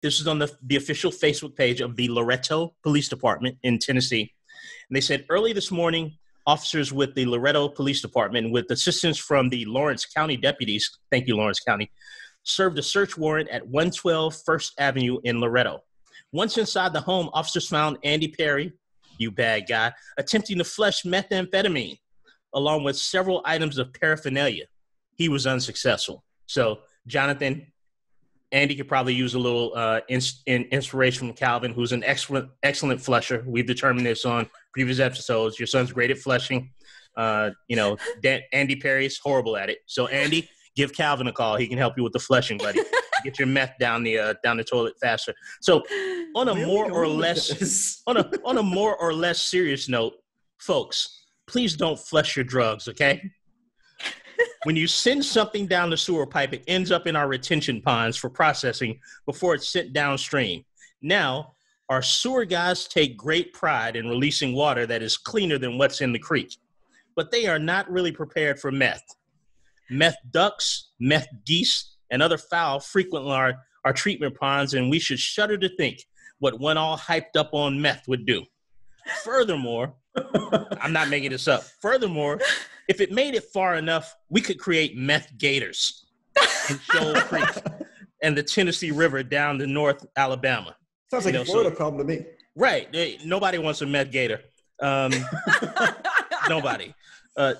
This is on the official Facebook page of the Loretto Police Department in Tennessee. And they said early this morning, officers with the Loretto Police Department, with assistance from the Lawrence County deputies, thank you, Lawrence County, served a search warrant at 112 First Avenue in Loretto. Once inside the home, officers found Andy Perry, you bad guy, attempting to flush methamphetamine, along with several items of paraphernalia. He was unsuccessful. So, Jonathan, Andy could probably use a little inspiration from Calvin, who's an excellent flusher. We've determined this on previous episodes. Your son's great at flushing. Andy Perry's horrible at it. So, Andy, give Calvin a call. He can help you with the flushing, buddy. Get your meth down the toilet faster. So, on a more or less serious note, folks, please don't flush your drugs, okay? When you send something down the sewer pipe, it ends up in our retention ponds for processing before it's sent downstream. Now, our sewer guys take great pride in releasing water that is cleaner than what's in the creek, but they are not really prepared for meth. Meth ducks, meth geese, and other fowl frequent our treatment ponds, and we should shudder to think what one all hyped up on meth would do. Furthermore, I'm not making this up. Furthermore, if it made it far enough, we could create meth gators in Shoal Creek and the Tennessee River down to North Alabama. Sounds like a Florida problem to me. Right. Nobody wants a meth gator. Nobody.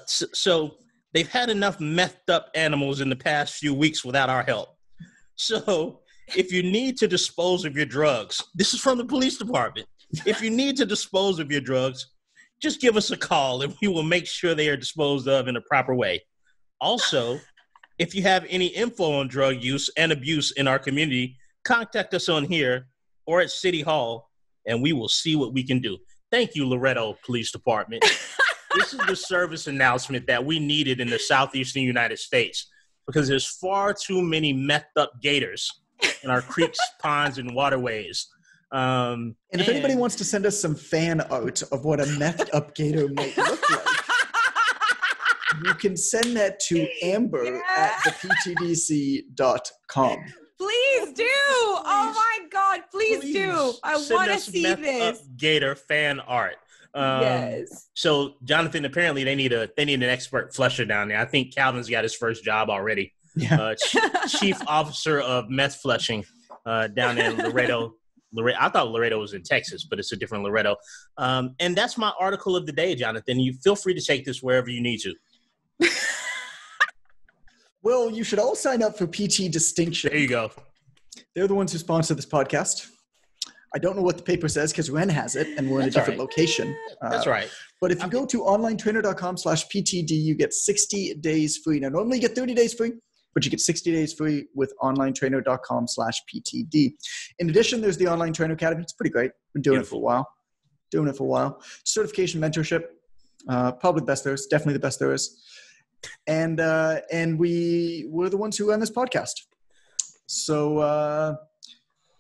So they've had enough methed up animals in the past few weeks without our help. So if you need to dispose of your drugs, this is from the police department. If you need to dispose of your drugs, just give us a call and we will make sure they are disposed of in a proper way. Also, if you have any info on drug use and abuse in our community, contact us on here or at City Hall and we will see what we can do. Thank you, Loretto Police Department. This is the service announcement that we needed in the southeastern United States because there's far too many methed up gators in our creeks, ponds, and waterways. And if anybody wants to send us some fan art of what a methed up gator might look like, you can send that to Amber at theptdc.com. Please do. Oh my God, please do. I want to see this. Up gator fan art. Yes. So Jonathan, apparently they need an expert flusher down there. I think Calvin's got his first job already. Yeah. Chief officer of meth flushing down in Loretto. I thought Loretto was in Texas, but it's a different Loretto. And that's my article of the day, Jonathan. You feel free to take this wherever you need to. Well, you should all sign up for PT Distinction. There you go. They're the ones who sponsor this podcast. I don't know what the paper says because Ren has it and we're in a different location. That's right. But if you go to onlinetrainer.com/PTD, you get 60 days free. Now, normally you get 30 days free, but you get 60 days free with onlinetrainer.com/PTD. In addition, there's the Online Trainer Academy. It's pretty great. Been doing it for a while. Certification mentorship. Probably the best there is. Definitely the best there is. And we're the ones who run this podcast. So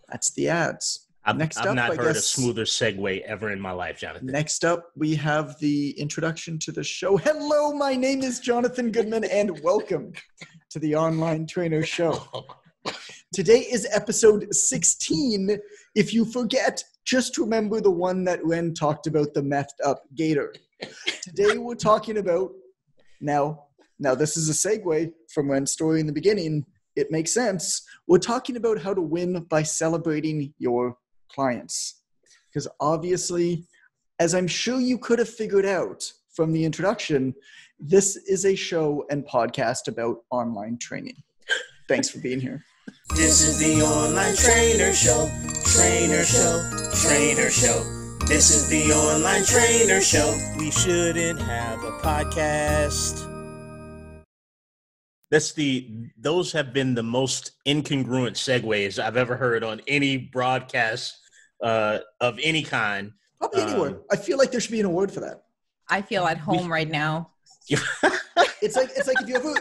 that's the ads. I've not heard a smoother segue ever in my life, Jonathan. Next up, we have the introduction to the show. Hello, my name is Jonathan Goodman, and welcome to the Online Trainer Show. Today is episode 16. If you forget, just remember the one that Ren talked about, the methed up gator. Today we're talking about, now this is a segue from Ren's story in the beginning. It makes sense. We're talking about how to win by celebrating your clients. Because obviously, as I'm sure you could have figured out from the introduction, this is a show and podcast about online training. Thanks for being here. This is the Online Trainer Show. Trainer Show. Trainer Show. This is the Online Trainer Show. We shouldn't have a podcast. Those have been the most incongruent segues I've ever heard on any broadcast of any kind. Probably anywhere. I feel like there should be an award for that. I feel at home right now. It's like if you ever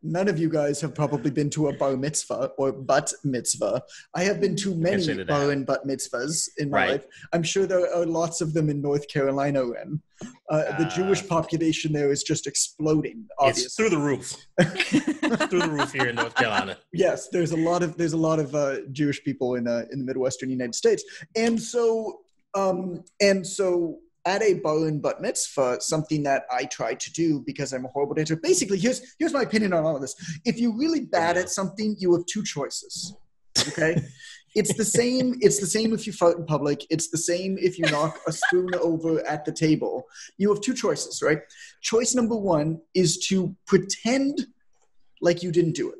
none of you guys have probably been to a bar mitzvah or bat mitzvah. I have been to many bar and bat mitzvahs in my life. I'm sure there are lots of them in North Carolina. And the Jewish population there is just exploding. Obviously. It's through the roof. Through the roof here in North Carolina. Yes, there's a lot of Jewish people in the Midwestern United States, and so at a bar and bat mitzvah, something that I try to do because I'm a horrible dancer. Basically, here's my opinion on all of this. If you're really bad at something, you have two choices. Okay, it's the same if you fart in public. It's the same if you knock a spoon over at the table. You have two choices, right? Choice number one is to pretend like you didn't do it.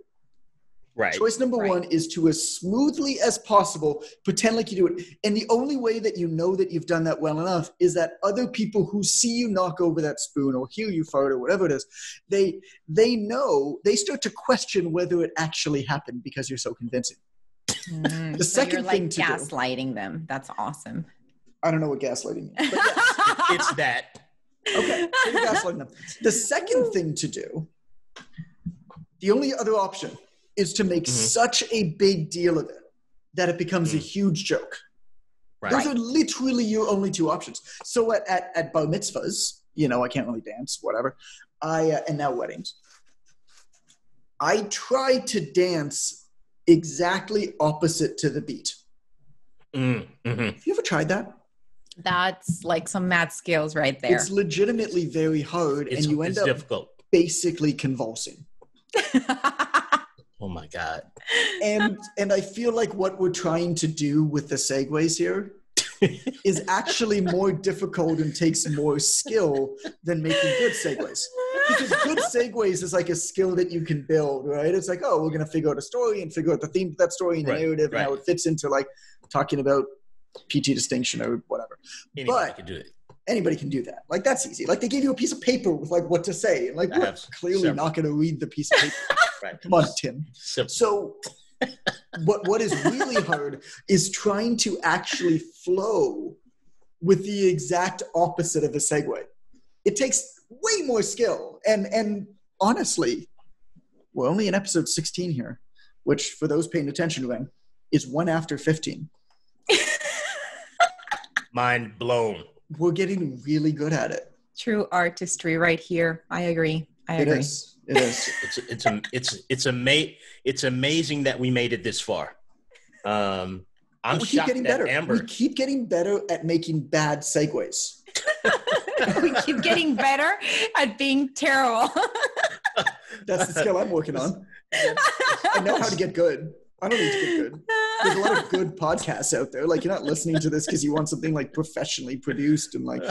Right. Choice number one is to, as smoothly as possible, pretend like you do it. And the only way that you know that you've done that well enough is that other people who see you knock over that spoon or hear you fart or whatever it is, they start to question whether it actually happened because you're so convincing. The second thing to gaslighting them. That's awesome. I don't know what gaslighting means, but yes. It's that. Okay, so you're gaslighting them. The second thing to do, the only other option, is to make such a big deal of it that it becomes a huge joke. Right. Those are literally your only two options. So at bar mitzvahs, I can't really dance, whatever. And now weddings. I try to dance exactly opposite to the beat. Mm-hmm. Have you ever tried that? That's like some math skills right there. It's legitimately very hard, and you end up difficult. Basically convulsing. Oh my God. And I feel like what we're trying to do with the segues here is actually more difficult and takes more skill than making good segues. Because good segues is like a skill that you can build, right? It's like, we're going to figure out a story and figure out the theme of that story and the narrative and how it fits into like talking about PT distinction or whatever. Anybody can do it. Anybody can do that. Like, that's easy. Like, they gave you a piece of paper with like what to say. And like, we're clearly not going to read the piece of paper. Right. Come on, Tim. So what is really hard is trying to actually flow with the exact opposite of a segue. It takes way more skill. And honestly, we're only in episode 16 here, which for those paying attention to him is 1 after 15. Mind blown. We're getting really good at it. True artistry right here. I agree. It is. It's amazing that we made it this far. I'm shocked that Amber. We keep getting better at making bad segues. We keep getting better at being terrible. That's the skill I'm working on. I know how to get good. I don't need to get good. There's a lot of good podcasts out there. Like, you're not listening to this because you want something like professionally produced and like,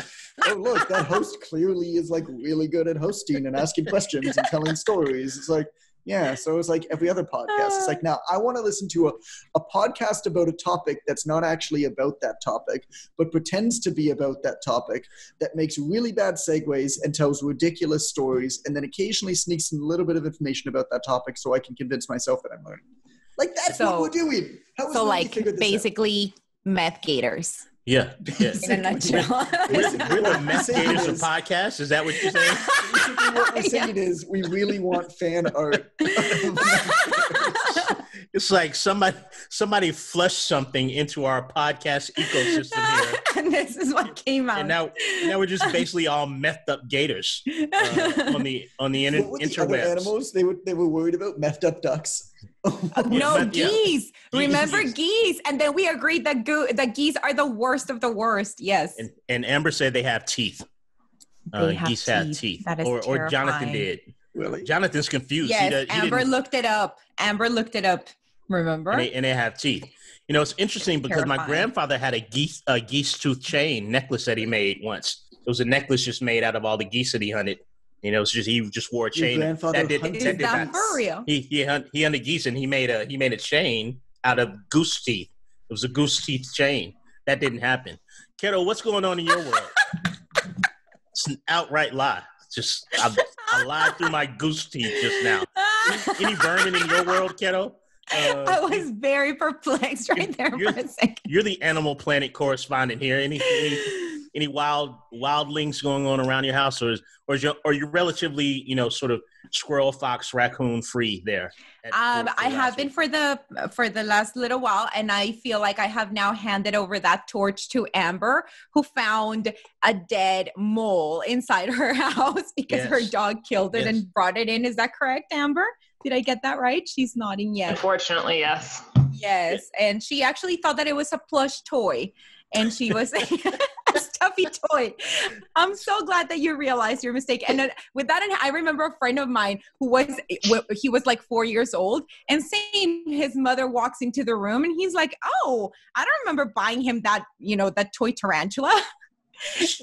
oh, look, that host clearly is like really good at hosting and asking questions and telling stories. It's like, yeah. So it's like every other podcast. It's like, now I want to listen to a podcast about a topic that's not actually about that topic, but pretends to be about that topic, that makes really bad segues and tells ridiculous stories, and then occasionally sneaks in a little bit of information about that topic so I can convince myself that I'm learning. Like, that's what we're doing. So like basically meth gators. Yeah. In a nutshell. We're the meth gators of podcasts. Is that what you're saying? Basically what we're saying is we really want fan art. It's like somebody flushed something into our podcast ecosystem here. And this is what came out. And now we're just basically all methed up gators on the interwebs. The other animals they were worried about? Methed up ducks. No, geese. Remember geese. And then we agreed that geese are the worst of the worst. Yes. And Amber said they have teeth. Geese have teeth. That is or Jonathan did. Really? Jonathan's confused. Yes, Amber looked it up. Remember? And they have teeth. It's interesting because my grandfather had a geese tooth chain necklace that he made once. It was a necklace just made out of all the geese that he hunted. He just wore a chain. Is that for real? He hunted geese and he made a chain out of goose teeth. It was a goose teeth chain. That didn't happen. Keto, what's going on in your world? It's an outright lie. Just I lied through my goose teeth just now. Any burning in your world, Keto? I was very perplexed right there for a second. You're the Animal Planet correspondent here. Any any wildlings going on around your house, or are you relatively, you know, sort of squirrel, fox, raccoon free there? I have been for the last little while, and I feel like I have now handed over that torch to Amber, who found a dead mole inside her house because her dog killed it and brought it in. Is that correct, Amber? Did I get that right? She's nodding yes. Unfortunately, yes. Yes, and she actually thought that it was a plush toy, and she was a stuffy toy. I'm so glad that you realized your mistake. And then with that, I remember a friend of mine who was like 4 years old, and seeing his mother walks into the room, and he's like, "Oh, I don't remember buying him that, you know, that toy tarantula."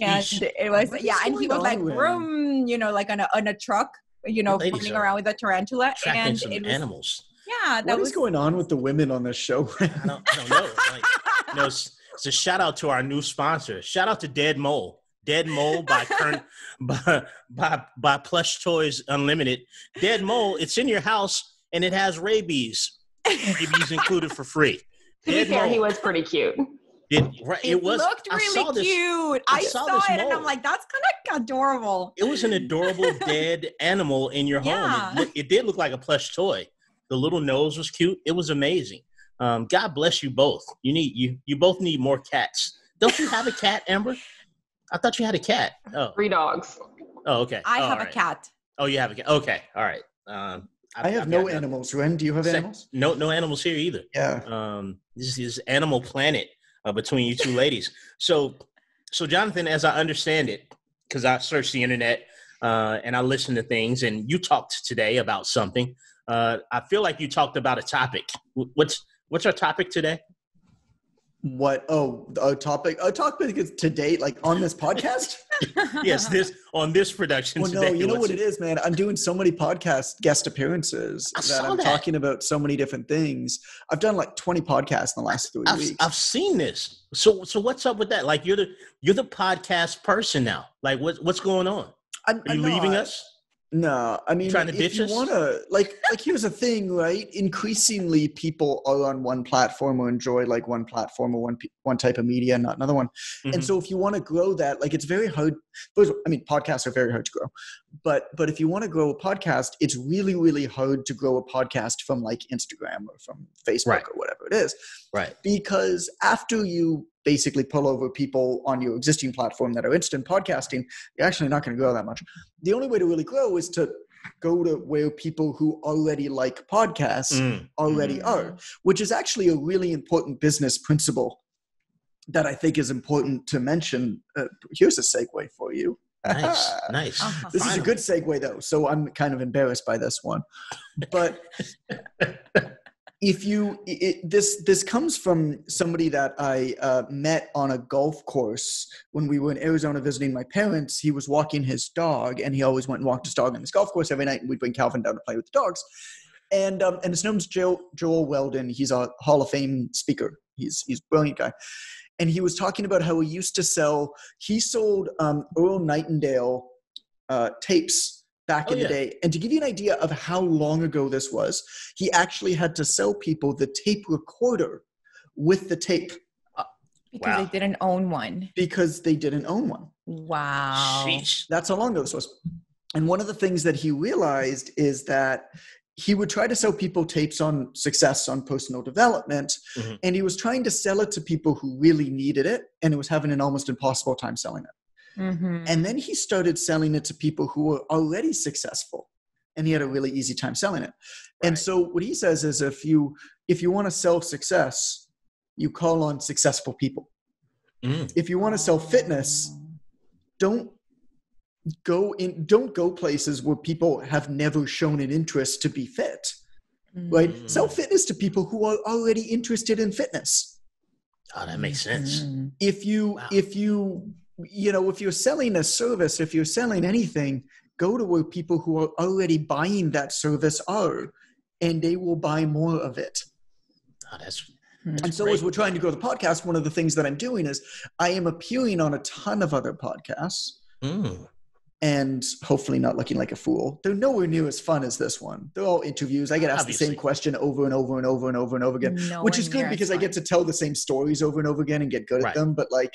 And it was and he was like, "Vroom," you know, like on a truck, you know, running around with a tarantula, and some it was animals. Yeah, what is going on with the women on this show? I don't know. Like, you know, it's a shout out to our new sponsor. Shout out to Dead Mole. Dead Mole by by Plush Toys Unlimited. Dead Mole, it's in your house and it has rabies. Rabies included for free. To be fair, he was pretty cute. It looked really cute. I saw it and I'm like, that's kind of adorable. It was an adorable dead animal in your home. It did look like a plush toy. The little nose was cute. It was amazing. God bless you both. You both need more cats. Don't you have a cat, Amber? I thought you had a cat. Oh. 3 dogs. Oh, okay. I have a cat. Oh, you have a cat. Okay. All right. I have no animals. Ren, do you have animals? No animals here either. Yeah. This is Animal Planet between you two ladies. So Jonathan, as I understand it, because I searched the internet and I listened to things, and you talked today about something. I feel like you talked about a topic. What's our topic today? What? Oh, a topic is to date, like on this podcast? Yes, on this production well, today. No, you know what it is, man? I'm doing so many podcast guest appearances that I'm talking about so many different things. I've done like 20 podcasts in the last 3 weeks. I've seen this. So what's up with that? Like you're the podcast person now. Like what's going on? Are you leaving us? No, I mean, trying to ditch us? You want to, like here's the thing, right? Increasingly, people are on one platform or enjoy like one platform or one type of media, not another one. Mm-hmm. And so, if you want to grow that, like it's very hard. I mean, podcasts are very hard to grow, but if you want to grow a podcast, it's really, really hard to grow a podcast from like Instagram or from Facebook or whatever it is, right? Because after you basically pull over people on your existing platform that are instant podcasting, you're actually not going to grow that much. The only way to really grow is to go to where people who already like podcasts already are, which is actually a really important business principle that I think is important to mention. Here's a segue for you. Nice. This is a good segue though, so I'm kind of embarrassed by this one. But this comes from somebody that I met on a golf course when we were in Arizona visiting my parents. He was walking his dog, and he always went and walked his dog on this golf course every night, and we'd bring Calvin down to play with the dogs. And his name's Joel Weldon. He's a Hall of Fame speaker. He's a brilliant guy. And he was talking about how he sold Earl Nightingale tapes back in the day. And to give you an idea of how long ago this was, he actually had to sell people the tape recorder with the tape. Because they didn't own one. Because they didn't own one. Wow. Sheesh. That's how long ago this was. And one of the things that he realized is that he would try to sell people tapes on success on personal development. Mm-hmm. And he was trying to sell it to people who really needed it. And it was having an almost impossible time selling it. Mm-hmm. And then he started selling it to people who were already successful, and he had a really easy time selling it. Right. And so what he says is if you want to sell success, you call on successful people. If you want to sell fitness, don't go places where people have never shown an interest to be fit. Right? Sell fitness to people who are already interested in fitness. Oh, that makes sense. If you're selling a service, if you're selling anything, go to where people who are already buying that service are, and they will buy more of it. Oh, that's and so great. As we're trying to grow the podcast, one of the things that I'm doing is I am appearing on a ton of other podcasts and hopefully not looking like a fool. They're nowhere near as fun as this one. They're all interviews. I get asked the same question over and over and over and over and over again, which is good because I get to tell the same stories over and over again and get good at them. But like,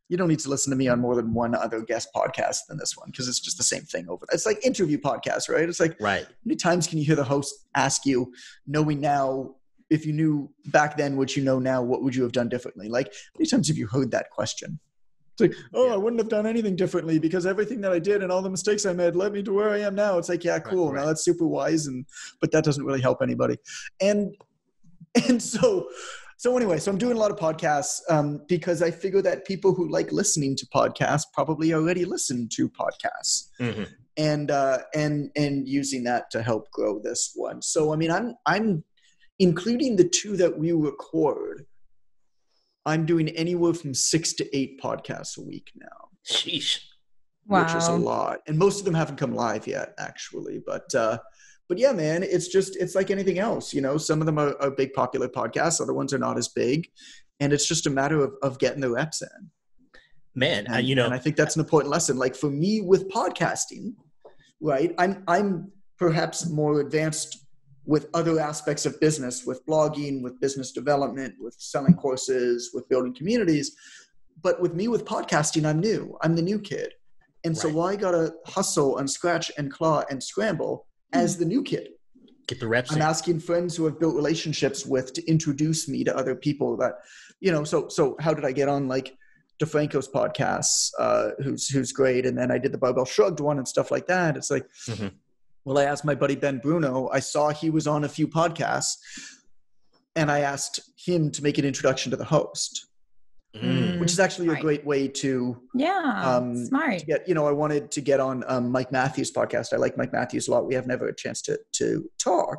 You don't need to listen to me on more than one other guest podcast than this one, because it's just the same thing over. It's like interview podcasts, right? It's like, Right. how many times can you hear the host ask you, knowing now, if you knew back then what you know now, what would you have done differently? Like, how many times have you heard that question? It's like, oh, I wouldn't have done anything differently because everything that I did and all the mistakes I made led me to where I am now. It's like, yeah, cool. Right. Now that's super wise, but that doesn't really help anybody. And so anyway, so I'm doing a lot of podcasts because I figure that people who like listening to podcasts probably already listen to podcasts, and using that to help grow this one. So I mean, I'm including the 2 that we record. I'm doing anywhere from 6 to 8 podcasts a week now. Sheesh. Wow. Which is a lot. And most of them haven't come live yet, actually. But yeah, man, it's like anything else. You know, some of them are big popular podcasts. Other ones are not as big. And it's just a matter of getting the reps in. Man, And, and I think that's an important lesson. Like for me with podcasting, right, I'm perhaps more advanced with other aspects of business, with blogging, with business development, with selling courses, with building communities. But with me, with podcasting, I'm new. I'm the new kid. And so I got to hustle and scratch and claw and scramble as the new kid. Get the reps I'm in. asking friends who I've built relationships with to introduce me to other people that, so how did I get on like DeFranco's podcasts, who's great. And then I did the Barbell Shrugged one and stuff like that. It's like, well, I asked my buddy Ben Bruno. I saw he was on a few podcasts, and I asked him to make an introduction to the host, which is actually a great way to smart. to get. I wanted to get on Mike Matthews' podcast. I like Mike Matthews a lot. We have never had a chance to talk,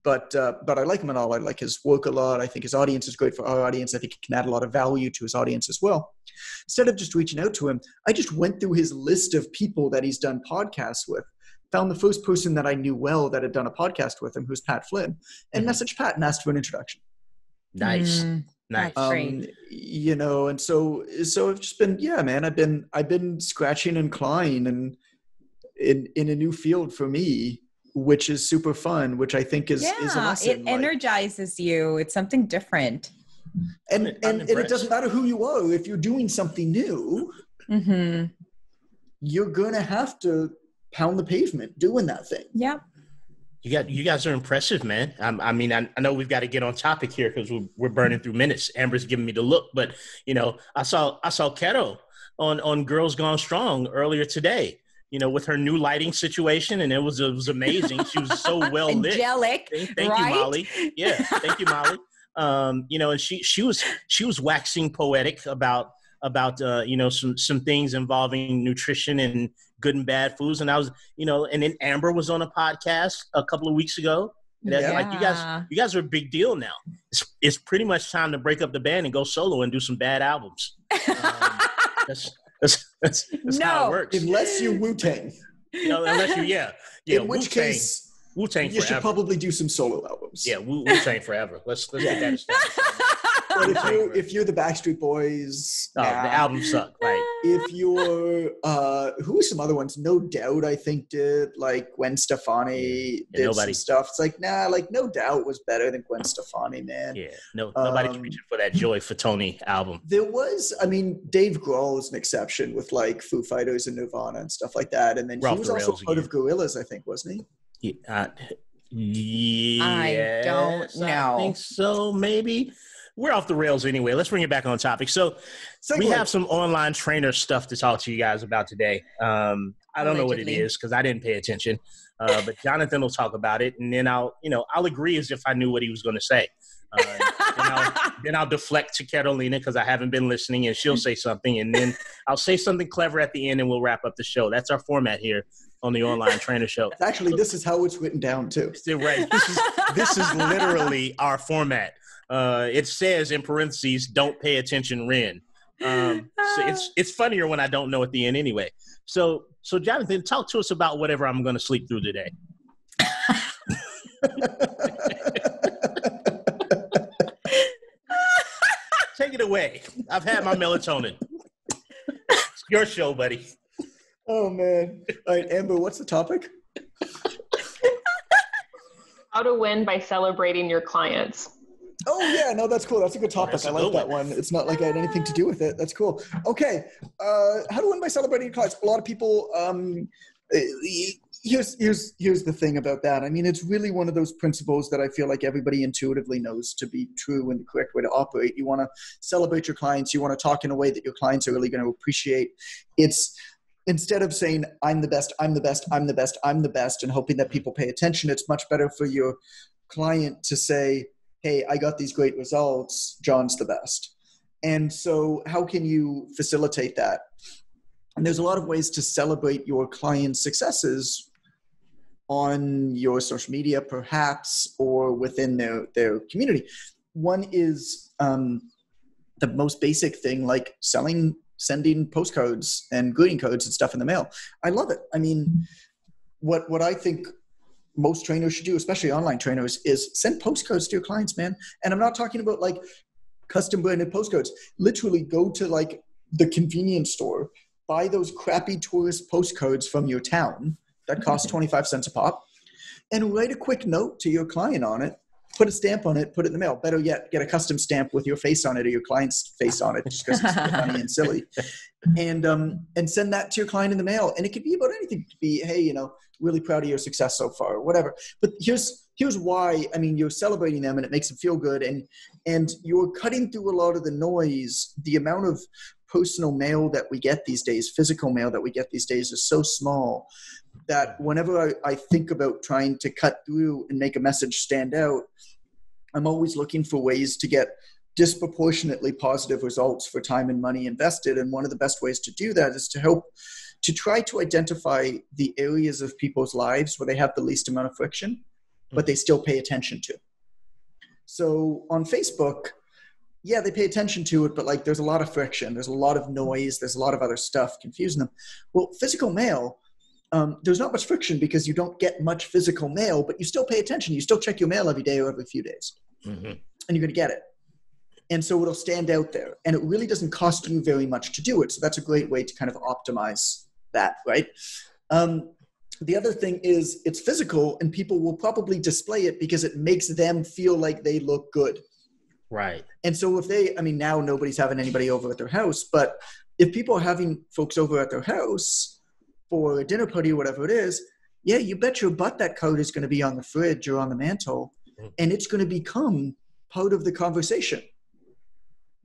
but I like him at all. I like his work a lot. I think his audience is great for our audience. I think he can add a lot of value to his audience as well. Instead of just reaching out to him, I just went through his list of people that he's done podcasts with. Found the first person that I knew well that had done a podcast with him, who's Pat Flynn, and messaged Pat and asked for an introduction. Nice. That's great. And so I've just been, man, I've been scratching and clawing and in a new field for me, which is super fun, which I think is a lesson. It energizes you. It's something different. And it doesn't matter who you are. If you're doing something new, you're going to have to pound the pavement doing that thing. Yeah. You guys are impressive, man. I mean, I know we've got to get on topic here because we're burning through minutes. Amber's giving me the look, but I saw Keto on Girls Gone Strong earlier today. With her new lighting situation, and it was amazing. She was so well lit. Angelic. Thank you, Molly. Yeah, thank you, Molly. And she was waxing poetic about some things involving nutrition and good and bad foods. And I was, and then Amber was on a podcast a couple of weeks ago. Like you guys are a big deal now. It's pretty much time to break up the band and go solo and do some bad albums. That's how it works. Unless you Wu-Tang. Unless you, in which case, Wu-Tang you forever. should probably do some solo albums. Yeah, Wu-Tang forever. Let's get that established. But if you're the Backstreet Boys, the album sucked. Right. If you're who are some other ones? No Doubt, I think did, like Gwen Stefani did some stuff. It's like No Doubt was better than Gwen Stefani, man. Yeah, nobody's reaching for that Joy Fatoni album. There was, Dave Grohl is an exception with like Foo Fighters and Nirvana and stuff like that, and then he was also part of Gorillaz, I think, wasn't he? Yes, I don't know. I think so, maybe. We're off the rails anyway. Let's bring it back on topic. So we have some online trainer stuff to talk to you guys about today. I don't know what it is because I didn't pay attention. But Jonathan will talk about it, and then I'll agree as if I knew what he was going to say. Then I'll deflect to Carolina because I haven't been listening, and she'll say something, and then I'll say something clever at the end, and we'll wrap up the show. That's our format here on the Online Trainer Show. Actually, this is how it's written down too. Right. This is literally our format. It says in parentheses, "Don't pay attention, Ren." So it's funnier when I don't know at the end anyway. So Jonathan, talk to us about whatever I'm going to sleep through today. Take it away. I've had my melatonin. It's your show, buddy. Oh man! All right, Amber, what's the topic? How to win by celebrating your clients. Oh yeah, no, that's cool. That's a good topic. That's a I like good that one. It's not like I had anything to do with it. That's cool. Okay, how to win by celebrating your clients? A lot of people. Here's the thing about that. I mean, it's really one of those principles that I feel like everybody intuitively knows to be true and the correct way to operate. You want to celebrate your clients. You want to talk in a way that your clients are really going to appreciate. It's instead of saying, I'm the best, I'm the best, I'm the best, I'm the best, and hoping that people pay attention, it's much better for your client to say, hey, I got these great results. John's the best. And so how can you facilitate that? And there's a lot of ways to celebrate your client's successes on your social media, perhaps, or within their community. One is the most basic thing, like sending postcards and greeting cards and stuff in the mail. I love it. I mean, what I think most trainers should do, especially online trainers, is send postcards to your clients, man. And I'm not talking about like custom branded postcards. Literally go to like the convenience store, buy those crappy tourist postcards from your town that cost 25 cents a pop, and write a quick note to your client on it, put a stamp on it, put it in the mail. Better yet, get a custom stamp with your face on it or your client's face on it, just because it's funny and silly. And send that to your client in the mail. And it could be about anything. It could be, hey, really proud of your success so far, or whatever. But here's why. I mean, you're celebrating them and it makes them feel good. And you're cutting through a lot of the noise. The amount of personal mail that we get these days, physical mail that we get these days, is so small that whenever I think about trying to cut through and make a message stand out, I'm always looking for ways to get disproportionately positive results for time and money invested. And one of the best ways to do that is to try to identify the areas of people's lives where they have the least amount of friction, but they still pay attention to. So on Facebook, yeah, they pay attention to it, but like there's a lot of friction, there's a lot of noise, there's a lot of other stuff confusing them. Well, physical mail, there's not much friction because you don't get much physical mail, but you still pay attention. You still check your mail every day or every few days, and you're going to get it. And so it'll stand out there, and it really doesn't cost you very much to do it. So that's a great way to kind of optimize that, right? The other thing is it's physical, and people will probably display it because it makes them feel like they look good. Right. And so now nobody's having anybody over at their house, but if people are having folks over at their house for a dinner party or whatever it is, yeah, you bet your butt that card is going to be on the fridge or on the mantle, and it's going to become part of the conversation.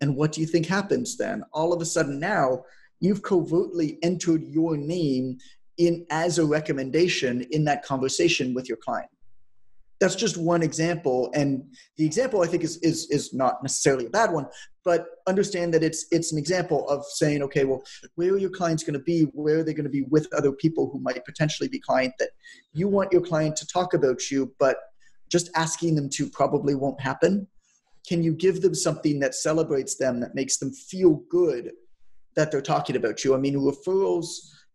And what do you think happens then? All of a sudden now, you've covertly entered your name in as a recommendation in that conversation with your client. That's just one example. And the example I think is not necessarily a bad one, but understand that it's an example of saying, okay, well, where are your clients going to be? Where are they going to be with other people who might potentially be client that you want your client to talk about you, but just asking them to probably won't happen. Can you give them something that celebrates them, that makes them feel good that they're talking about you? I mean, referrals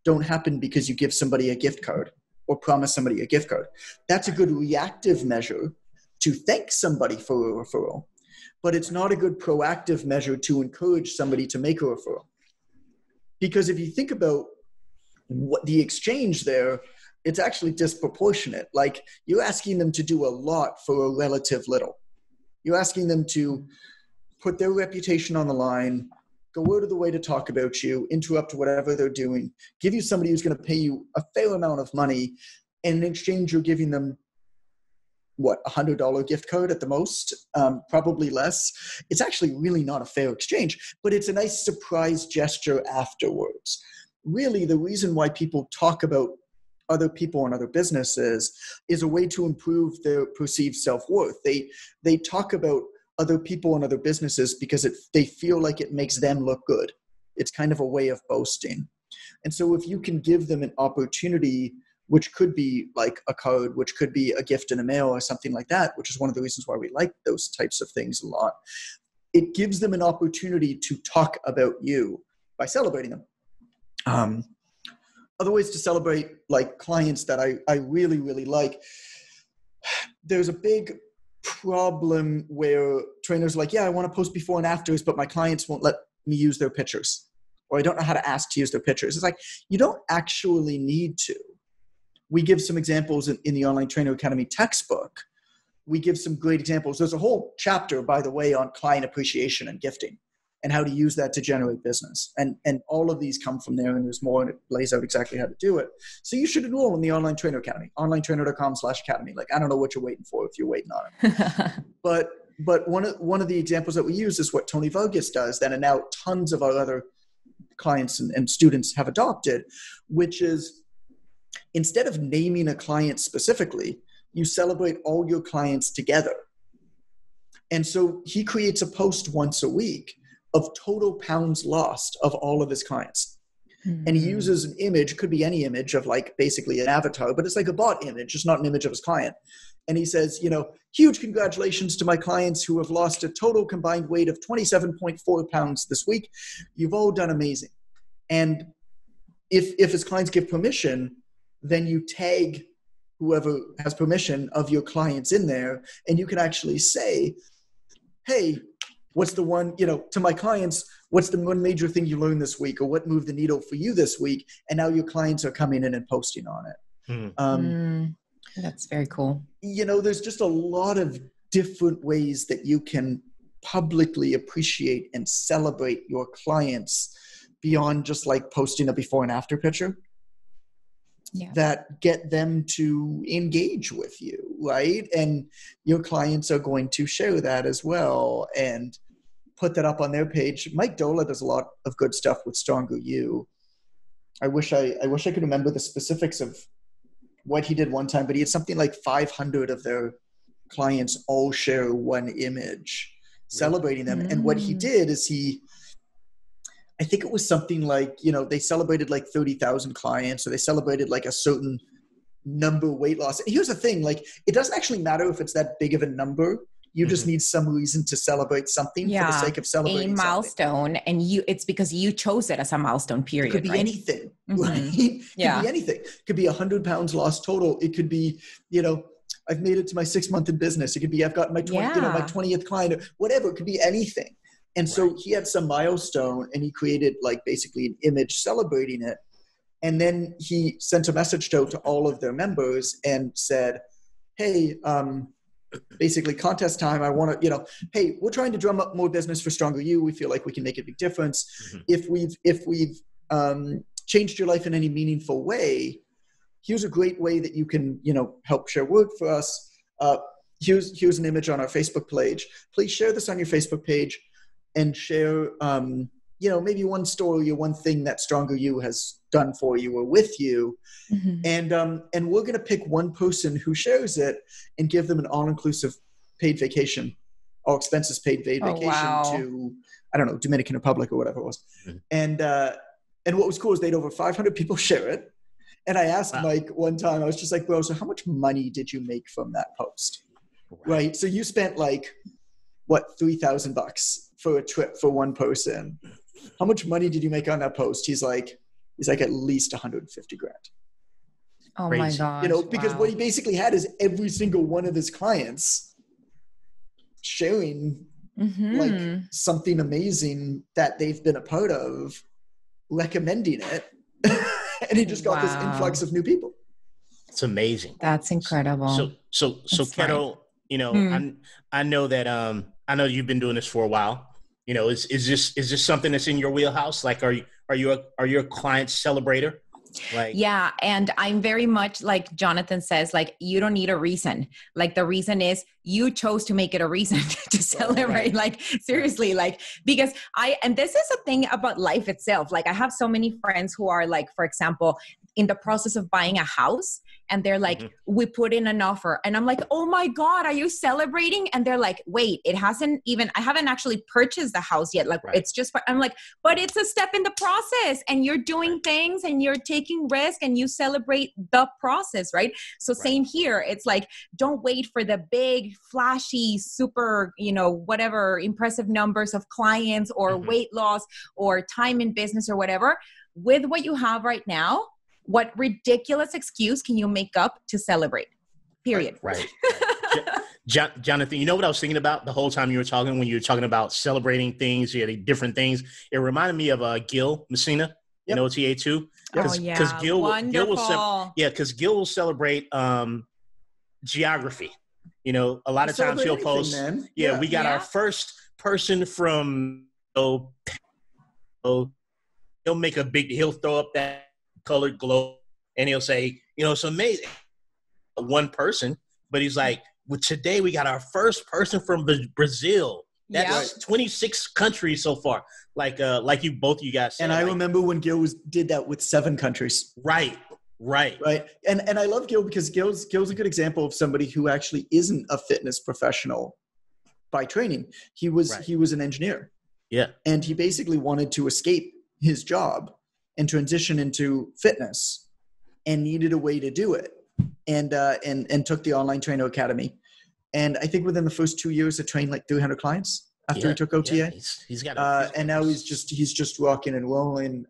don't happen because you give somebody a gift card or promise somebody a gift card. That's a good reactive measure to thank somebody for a referral, but it's not a good proactive measure to encourage somebody to make a referral. Because if you think about what the exchange there, it's actually disproportionate. Like you're asking them to do a lot for a relative little. You're asking them to put their reputation on the line, go out of the way to talk about you, interrupt whatever they're doing, give you somebody who's going to pay you a fair amount of money, and in exchange you're giving them, what, $100 gift card at the most, probably less. It's actually really not a fair exchange, but it's a nice surprise gesture afterwards. Really, the reason why people talk about other people and other businesses is a way to improve their perceived self-worth. They talk about other people and other businesses because they feel like it makes them look good. It's kind of a way of boasting. And so if you can give them an opportunity, which could be like a card, which could be a gift in the mail or something like that, which is one of the reasons why we like those types of things a lot, it gives them an opportunity to talk about you by celebrating them. Other ways to celebrate like clients that I really, really like. There's a big problem where trainers are like, yeah, I want to post before and afters, but my clients won't let me use their pictures, or I don't know how to ask to use their pictures. It's like, you don't actually need to. We give some examples in the Online Trainer Academy textbook we give some great examples. There's a whole chapter, by the way, on client appreciation and gifting and how to use that to generate business. And all of these come from there, and there's more, and it lays out exactly how to do it. So you should enroll in the Online Trainer Academy, onlinetrainer.com/academy. Like, I don't know what you're waiting for if you're waiting on it. But one of the examples that we use is what Tony Vargas does, that and now tons of our other clients and students have adopted, which is instead of naming a client specifically, you celebrate all your clients together. And so he creates a post once a week of total pounds lost of all of his clients. Mm-hmm. And he uses an image, could be any image of like basically an avatar, but it's like a bot image, it's not an image of his client. And he says, huge congratulations to my clients who have lost a total combined weight of 27.4 pounds this week. You've all done amazing. And if his clients give permission, then you tag whoever has permission of your clients in there, and you can actually say, hey, what's the one, to my clients, what's the one major thing you learned this week, or what moved the needle for you this week? And now your clients are coming in and posting on it. That's very cool. There's just a lot of different ways that you can publicly appreciate and celebrate your clients beyond just like posting a before and after picture. Yeah. That get them to engage with you, right? And your clients are going to share that as well and put that up on their page. Mike Dola does a lot of good stuff with Stronger You. I wish I could remember the specifics of what he did one time, but he had something like 500 of their clients all share one image celebrating them. And what he did is I think it was something like, they celebrated like 30,000 clients, or they celebrated like a certain number weight loss. And here's the thing, like, it doesn't actually matter if it's that big of a number. You just need some reason to celebrate something for the sake of celebrating a milestone. And it's because you chose it as a milestone, period. It could be anything, right? It could be anything. It could be 100 pounds lost total. It could be, I've made it to my 6th month in business. It could be, I've got my 20th client, whatever. It could be anything. And so he had some milestone, and he created like basically an image celebrating it. And then he sent a message out to all of their members and said, hey, basically contest time. I want to, hey, we're trying to drum up more business for Stronger You. We feel like we can make a big difference. Mm-hmm. If we've changed your life in any meaningful way, here's a great way that you can, help share word for us. Here's an image on our Facebook page. Please share this on your Facebook page. And share, maybe one story or one thing that Stronger You has done for you or with you. Mm-hmm. And we're going to pick one person who shares it and give them an all-inclusive paid vacation, all expenses paid vacation to, I don't know, Dominican Republic or whatever it was. Mm-hmm. And what was cool is they had over 500 people share it. And I asked Mike one time, I was just like, bro, so how much money did you make from that post? Right? So you spent like, what, $3,000 for a trip for one person. How much money did you make on that post? He's like at least 150 grand. Oh my gosh. Because what he basically had is every single one of his clients sharing like something amazing that they've been a part of, recommending it. And he just got this influx of new people. It's amazing. That's incredible. So Keto, I know that, I know you've been doing this for a while. Is this something that's in your wheelhouse? Like, are you a client celebrator? Like, yeah. And I'm very much like Jonathan says, like, you don't need a reason. Like, the reason is you chose to make it a reason to celebrate. Right. Like, seriously, like, because and this is a thing about life itself. Like, I have so many friends who are like, for example, in the process of buying a house, and they're like, we put in an offer, and I'm like, oh my God, are you celebrating? And they're like, wait, I haven't actually purchased the house yet. Like, it's just, I'm like, but it's a step in the process, and you're doing things and you're taking risk, and you celebrate the process. Right. So same here. It's like, don't wait for the big, flashy, super, whatever impressive numbers of clients or weight loss or time in business or whatever. With what you have right now, what ridiculous excuse can you make up to celebrate? Period. Right. Jonathan, you know what I was thinking about the whole time you were talking, when you were talking about celebrating things, you had different things. It reminded me of Gil Messina, in OTA too. Because Gil will celebrate geography. You know, a lot of times he'll post, man. we got our first person from, he'll make he'll throw up that colored globe and he'll say, you know, it's amazing. One person, but he's like, well, today we got our first person from Brazil. That's 26 countries so far. Like you both you guys said. And I remember when Gil did that with 7 countries. Right. And I love Gil because Gil's a good example of somebody who actually isn't a fitness professional by training. He was an engineer. Yeah. And he basically wanted to escape his job and transition into fitness and needed a way to do it. And took the Online Trainer Academy. And I think within the first 2 years, I trained like 300 clients after he took OTA. Yeah. He's got and now he's just rocking and rolling.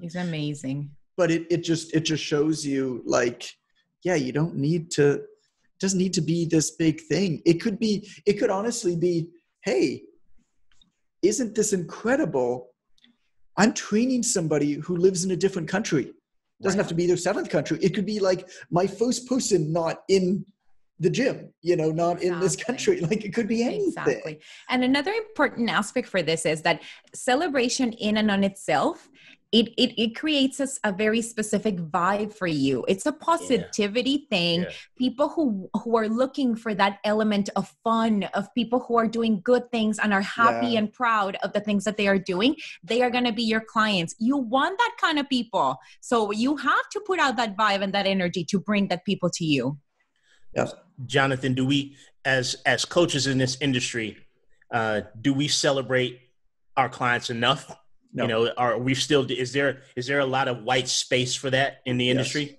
He's amazing. But it just shows you like, you don't need to, it doesn't need to be this big thing. It could honestly be, hey, isn't this incredible? I'm training somebody who lives in a different country. Doesn't have to be their 7th country. It could be like my first person not in the gym, you know, not in this country. Like it could be anything. Exactly. And another important aspect for this is that celebration in and on itself, it creates a very specific vibe for you. It's a positivity thing. Yeah. People who are looking for that element of fun, of people who are doing good things and are happy and proud of the things that they are doing, they are going to be your clients. You want that kind of people. So you have to put out that vibe and that energy to bring that people to you. Yes. Jonathan, do we, as coaches in this industry, do we celebrate our clients enough? No. You know, are we still? Is there a lot of white space for that in the industry?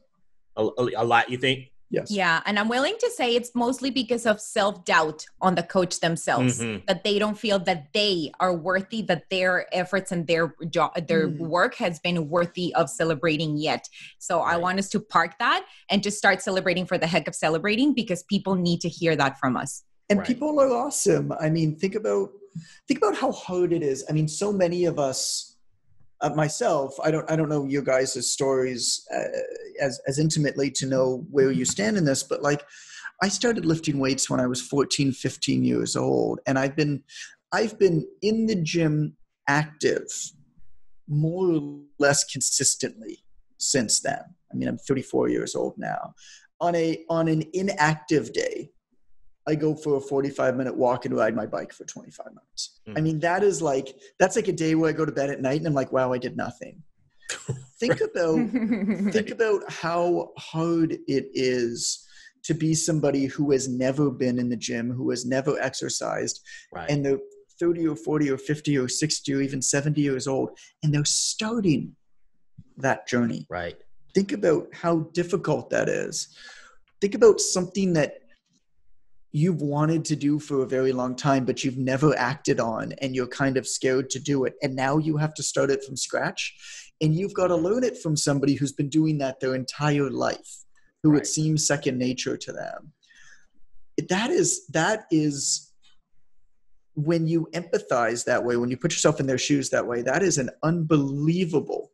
Yes. A lot, you think? Yes. Yeah, and I'm willing to say it's mostly because of self-doubt on the coach themselves, that they don't feel that they are worthy, that their efforts and their work has been worthy of celebrating yet. So I want us to park that and just start celebrating for the heck of celebrating, because people need to hear that from us. And people are awesome. I mean, think about how hard it is. I mean, so many of us, myself, I don't know your guys' stories as intimately to know where you stand in this, but like I started lifting weights when I was 14, 15 years old. And I've been in the gym active more or less consistently since then. I mean, I'm 34 years old now. On an inactive day, I go for a 45-minute walk and ride my bike for 25 minutes. I mean, that's like a day where I go to bed at night and I'm like, wow, I did nothing. Think about how hard it is to be somebody who has never been in the gym, who has never exercised, and they're 30 or 40 or 50 or 60 or even 70 years old, and they're starting that journey. Right. Think about how difficult that is. Think about something that you've wanted to do for a very long time, but you've never acted on, and you're kind of scared to do it. And now you have to start it from scratch, and you've got to learn it from somebody who's been doing that their entire life, who it seems second nature to them. That is when you empathize that way, when you put yourself in their shoes that way, that is an unbelievable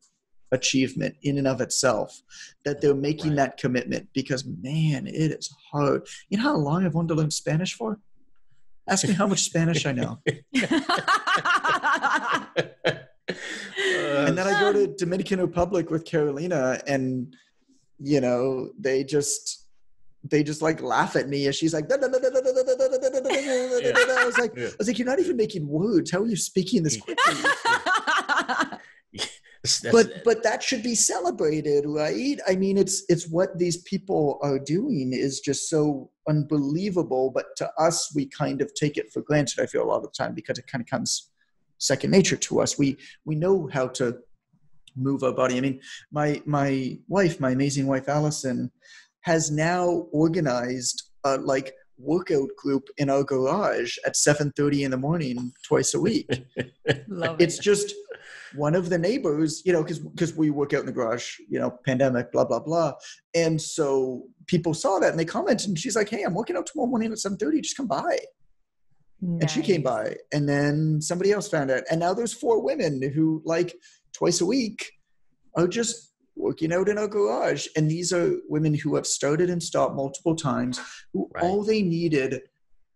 achievement in and of itself, that they're making that commitment, because man, it is hard. You know how long I've wanted to learn Spanish for? Ask me how much Spanish I know. And then I go to Dominican Republic with Carolina, and you know, they just like laugh at me as she's like, I was like, you're not even making words. How are you speaking this quickly? But that should be celebrated, right? I mean, it's what these people are doing is just so unbelievable. But to us, we kind of take it for granted, I feel, a lot of the time, because it kind of comes second nature to us. We know how to move our body. I mean, my wife, my amazing wife, Allison, has now organized like workout group in our garage at 7:30 in the morning twice a week. It's just one of the neighbors, you know, because we work out in the garage, you know, pandemic, blah, blah, blah. And so people saw that and they commented, and she's like, hey, I'm working out tomorrow morning at 7:30, just come by. Nice. And she came by, and then somebody else found out. And now there's 4 women who like twice a week are just working out in our garage. And these are women who have started and stopped multiple times, who all they needed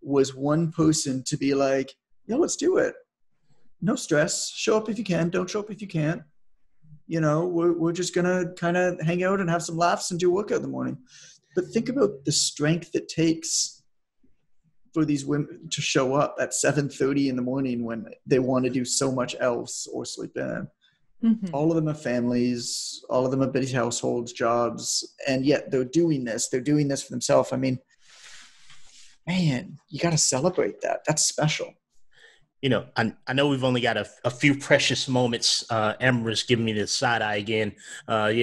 was one person to be like, yeah, let's do it. No stress. Show up if you can. Don't show up if you can't. We're just going to kind of hang out and have some laughs and do a workout in the morning. But think about the strength it takes for these women to show up at 7:30 in the morning when they want to do so much else or sleep in. Mm-hmm. All of them have families. All of them have busy households, jobs. And yet they're doing this. They're doing this for themselves. I mean, man, you got to celebrate that. That's special. I know we've only got a few precious moments. Amber's giving me the side eye again.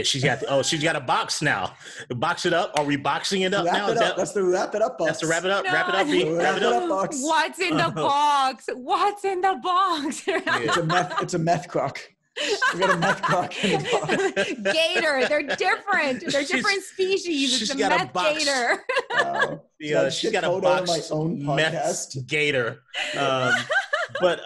She's got a box now. Box it up. Are we boxing it up now? That's the wrap it up box. That's the wrap it up. No. Wrap it up. Wrap it up box. What's in the box? What's in the box? It's a meth crock. We got a meth crock in the box. Gator. They're different. They're different species. It's a meth gator. She's got a box. My own podcast. Meth gator. But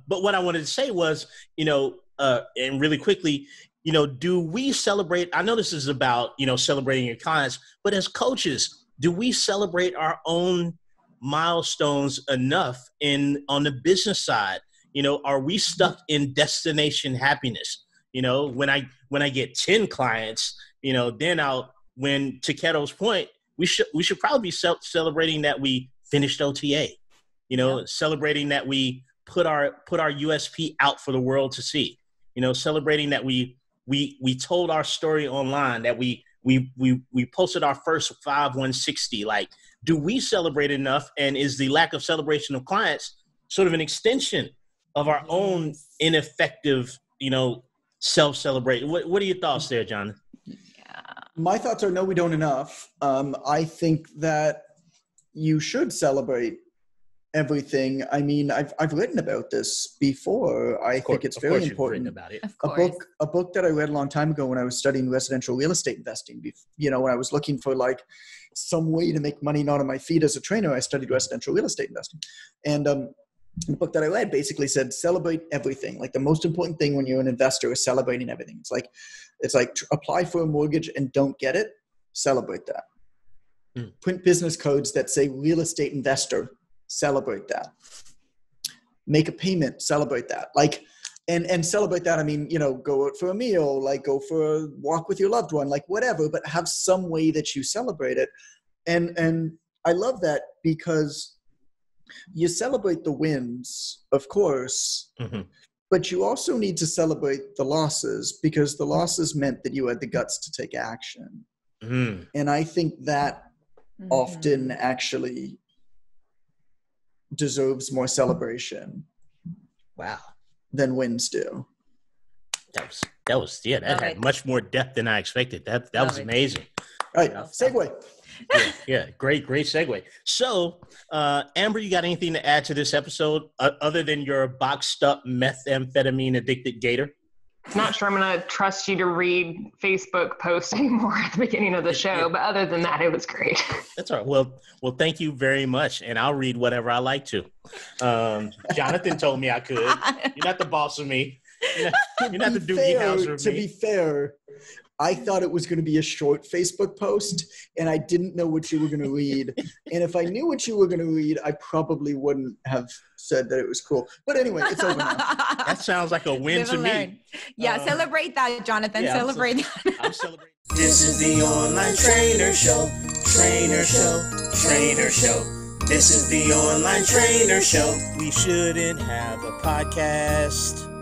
what I wanted to say was, and really quickly, do we celebrate? I know this is about, celebrating your clients, but as coaches, do we celebrate our own milestones enough on the business side? Are we stuck in destination happiness? When I get 10 clients, then to Keto's point, we should probably be celebrating that we finished OTA, celebrating that we put our USP out for the world to see, celebrating that we told our story online, that we posted our first 160. Like, do we celebrate enough? And is the lack of celebration of clients sort of an extension of our own ineffective, self-celebrate? What are your thoughts there, John? Yeah. My thoughts are no, we don't enough. I think that you should celebrate everything. I mean, I've written about this before. I think it's very important. About it. A book that I read a long time ago when I was studying residential real estate investing. When I was looking for like some way to make money not on my feet as a trainer, I studied residential real estate investing. And the book that I read basically said, celebrate everything. Like the most important thing when you're an investor is celebrating everything. It's like apply for a mortgage and don't get it. Celebrate that. Print business codes that say real estate investor. Celebrate that. Make a payment. Celebrate that. And celebrate that. I mean, go out for a meal, like go for a walk with your loved one, like whatever, but have some way that you celebrate it. And I love that because you celebrate the wins, of course, but you also need to celebrate the losses because the losses meant that you had the guts to take action. And I think that often actually deserves more celebration. Wow. Than wins do. That had much more depth than I expected. That was amazing. All right, segue. Yeah, great segue. So, Amber, you got anything to add to this episode other than your boxed up methamphetamine addicted gator? Not sure I'm going to trust you to read Facebook posts anymore at the beginning of the show, but other than that, it was great. That's all right. Well, thank you very much, and I'll read whatever I like to. Jonathan told me I could. You're not the boss of me. You're not the Doogie Howser of me. To be fair, I thought it was going to be a short Facebook post, and I didn't know what you were going to read. And if I knew what you were going to read, I probably wouldn't have said that it was cool. But anyway, it's over now. That sounds like a win to me. Yeah, celebrate that, Jonathan. Yeah, celebrate that. I'm celebrating. This is the online trainer show. Trainer show. Trainer show. This is the online trainer show. We shouldn't have a podcast.